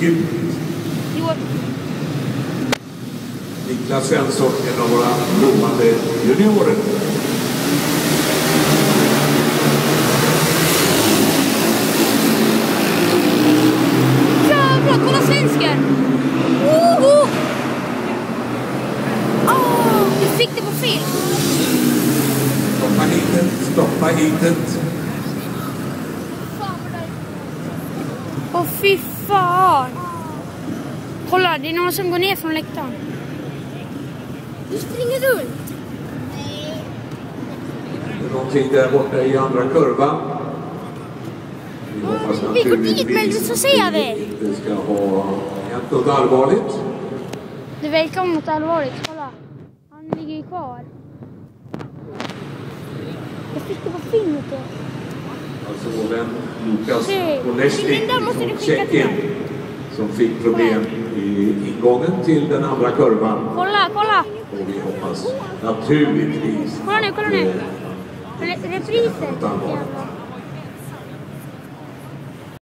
gult. Niklas Svensson, en av våra lovande juniorer. Jävlar, kolla svensken! Du fick det på film. Stoppa hitet. Åh fy fan. Kolla, det är någon som går ner från läktaren. Du springer runt. Någonting där borta i andra kurvan. Vi går dit, men så ser vi. Det ska ha hänt något allvarligt. Det verkar något allvarligt, kolla. Han ligger kvar. Jag fick det på filmet då. Alltså vår vän Lukas Olesznik från Tjeckien som fick problem i ingången till den andra kurvan. Kolla! Och vi hoppas naturligtvis. Kolla nu. Reprisen.